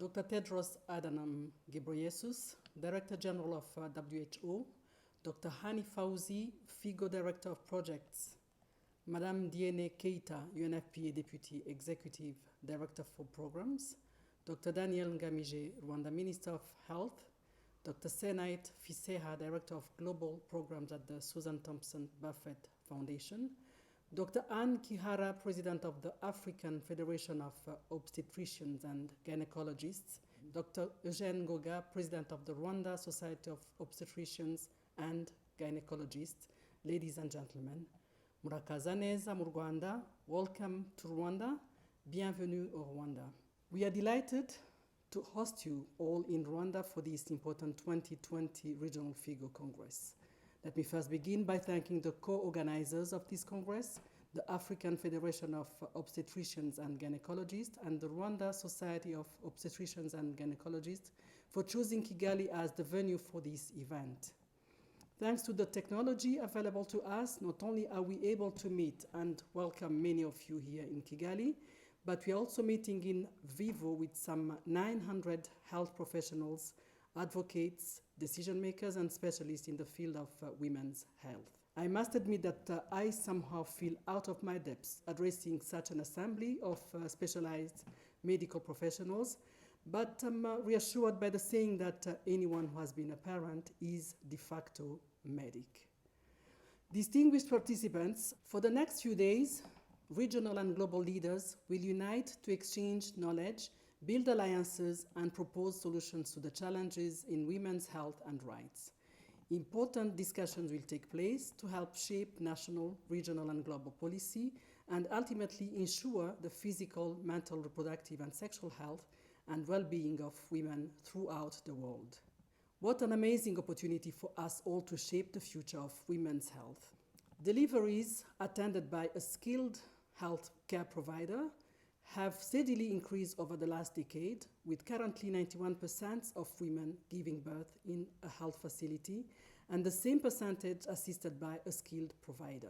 Dr. Tedros Adhanom Ghebreyesus, Director General of WHO, Dr. Hani Fauzi, FIGO Director of Projects, Madame Diene Keita, UNFPA Deputy Executive Director for Programs, Dr. Daniel Ngamije, Rwanda Minister of Health, Dr. Senait Fiseha, Director of Global Programs at the Susan Thompson Buffett Foundation, Dr. Anne Kihara, President of the African Federation of Obstetricians and Gynecologists, Dr. Eugene Goga, President of the Rwanda Society of Obstetricians and Gynecologists. Ladies and gentlemen, murakaza neza mu Rwanda, welcome to Rwanda, bienvenue au Rwanda. We are delighted to host you all in Rwanda for this important 2020 Regional FIGO Congress. Let me first begin by thanking the co-organizers of this Congress, the African Federation of Obstetricians and Gynecologists and the Rwanda Society of Obstetricians and Gynecologists for choosing Kigali as the venue for this event. Thanks to the technology available to us, not only are we able to meet and welcome many of you here in Kigali, but we are also meeting in vivo with some 900 health professionals, advocates, decision makers, and specialists in the field of women's health. I must admit that I somehow feel out of my depths addressing such an assembly of specialized medical professionals, but I'm reassured by the saying that anyone who has been a parent is de facto medic. Distinguished participants, for the next few days, regional and global leaders will unite to exchange knowledge, build alliances, and propose solutions to the challenges in women's health and rights. Important discussions will take place to help shape national, regional, and global policy and ultimately ensure the physical, mental, reproductive, and sexual health and well-being of women throughout the world. What an amazing opportunity for us all to shape the future of women's health. Deliveries attended by a skilled health care provider have steadily increased over the last decade, with currently 91% of women giving birth in a health facility and the same percentage assisted by a skilled provider.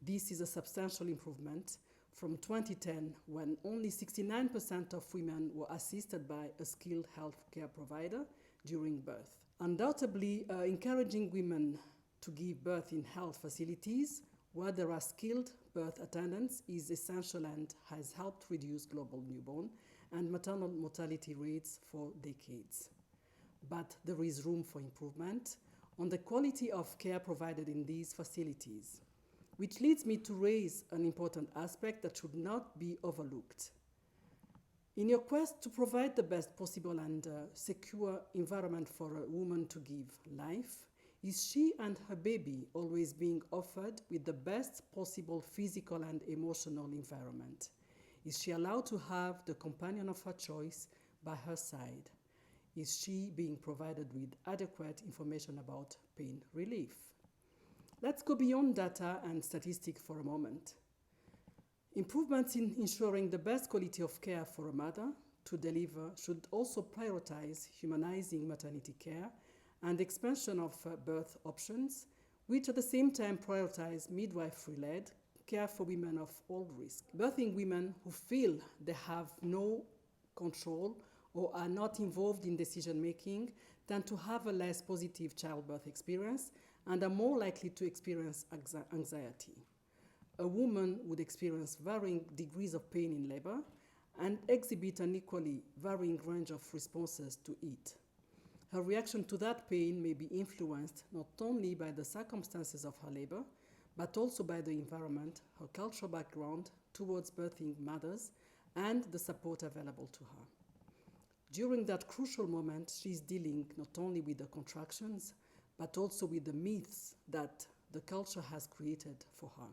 This is a substantial improvement from 2010, when only 69% of women were assisted by a skilled health care provider during birth. Undoubtedly, encouraging women to give birth in health facilities where there are skilled birth attendants is essential and has helped reduce global newborn and maternal mortality rates for decades. But there is room for improvement on the quality of care provided in these facilities, which leads me to raise an important aspect that should not be overlooked. In your quest to provide the best possible and secure environment for a woman to give life, is she and her baby always being offered with the best possible physical and emotional environment? Is she allowed to have the companion of her choice by her side? Is she being provided with adequate information about pain relief? Let's go beyond data and statistics for a moment. Improvements in ensuring the best quality of care for a mother to deliver should also prioritize humanizing maternity care and expansion of birth options, which at the same time prioritize midwifery-led care for women of all risk. Birthing women who feel they have no control or are not involved in decision-making tend to have a less positive childbirth experience and are more likely to experience anxiety. A woman would experience varying degrees of pain in labor and exhibit an equally varying range of responses to it. Her reaction to that pain may be influenced not only by the circumstances of her labor, but also by the environment, her cultural background towards birthing mothers, and the support available to her. During that crucial moment, she is dealing not only with the contractions, but also with the myths that the culture has created for her.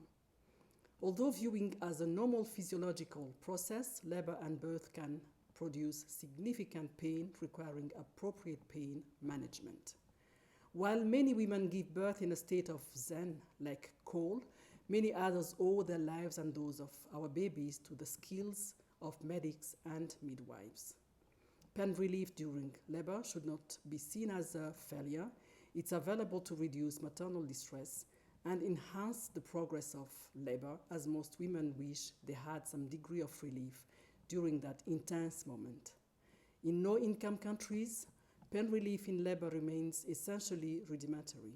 Although viewing as a normal physiological process, labor and birth can produce significant pain requiring appropriate pain management. While many women give birth in a state of zen, like coal, many others owe their lives and those of our babies to the skills of medics and midwives. Pain relief during labor should not be seen as a failure. It's available to reduce maternal distress and enhance the progress of labor, as most women wish they had some degree of relief during that intense moment. In low-income countries, pain relief in labor remains essentially rudimentary.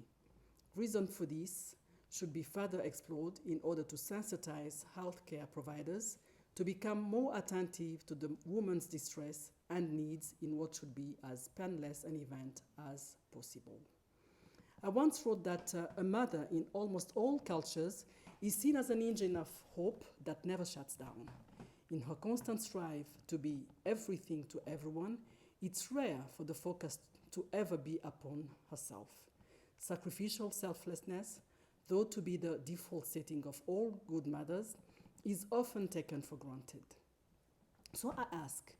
Reason for this should be further explored in order to sensitize healthcare providers to become more attentive to the woman's distress and needs in what should be as painless an event as possible. I once wrote that a mother in almost all cultures is seen as an engine of hope that never shuts down. In her constant strive to be everything to everyone, it's rare for the focus to ever be upon herself. Sacrificial selflessness, though to be the default setting of all good mothers, is often taken for granted. So I ask,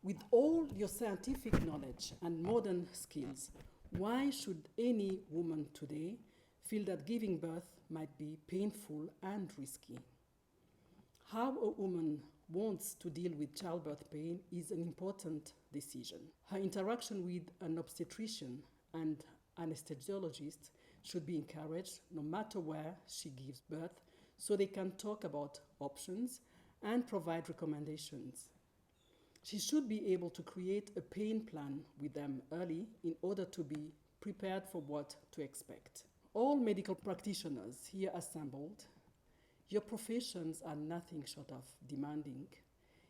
with all your scientific knowledge and modern skills, why should any woman today feel that giving birth might be painful and risky? How a woman wants to deal with childbirth pain is an important decision. Her interaction with an obstetrician and anesthesiologist should be encouraged no matter where she gives birth, so they can talk about options and provide recommendations. She should be able to create a pain plan with them early in order to be prepared for what to expect. All medical practitioners here assembled, your professions are nothing short of demanding.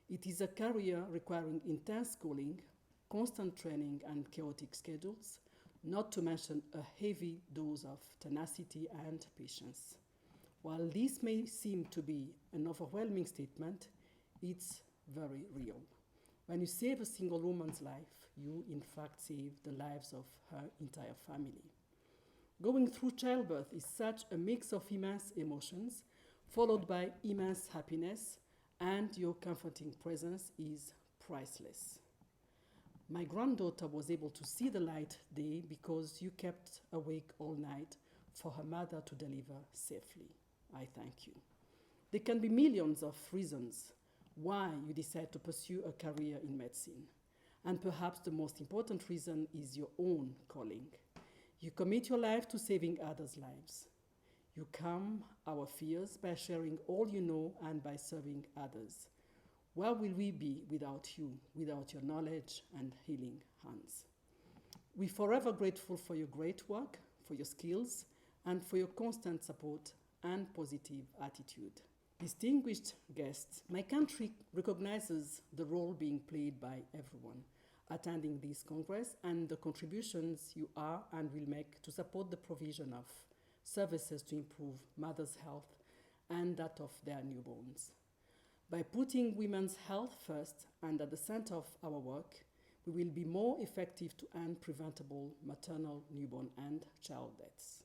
It is a career requiring intense schooling, constant training, and chaotic schedules, not to mention a heavy dose of tenacity and patience. While this may seem to be an overwhelming statement, it's very real. When you save a single woman's life, you in fact save the lives of her entire family. Going through childbirth is such a mix of immense emotions, followed by immense happiness, and your comforting presence is priceless. My granddaughter was able to see the light day because you kept awake all night for her mother to deliver safely. I thank you. There can be millions of reasons why you decide to pursue a career in medicine. And perhaps the most important reason is your own calling. You commit your life to saving others' lives. You calm our fears by sharing all you know and by serving others. Where will we be without you, without your knowledge and healing hands? We're forever grateful for your great work, for your skills, and for your constant support and positive attitude. Distinguished guests, my country recognizes the role being played by everyone attending this Congress and the contributions you are and will make to support the provision of services to improve mothers' health and that of their newborns. By putting women's health first and at the center of our work, we will be more effective to end preventable maternal, newborn, and child deaths.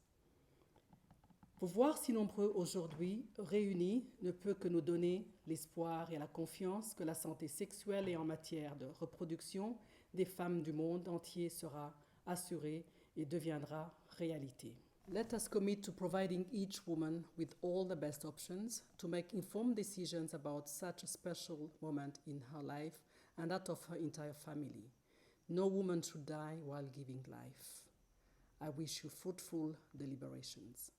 Vous voir si nombreux aujourd'hui, réunis, ne peut que nous donner l'espoir et la confiance que la santé sexuelle et en matière de reproduction des femmes du monde entier sera assurée et deviendra réalité. Let us commit to providing each woman with all the best options to make informed decisions about such a special moment in her life and that of her entire family. No woman should die while giving life. I wish you fruitful deliberations.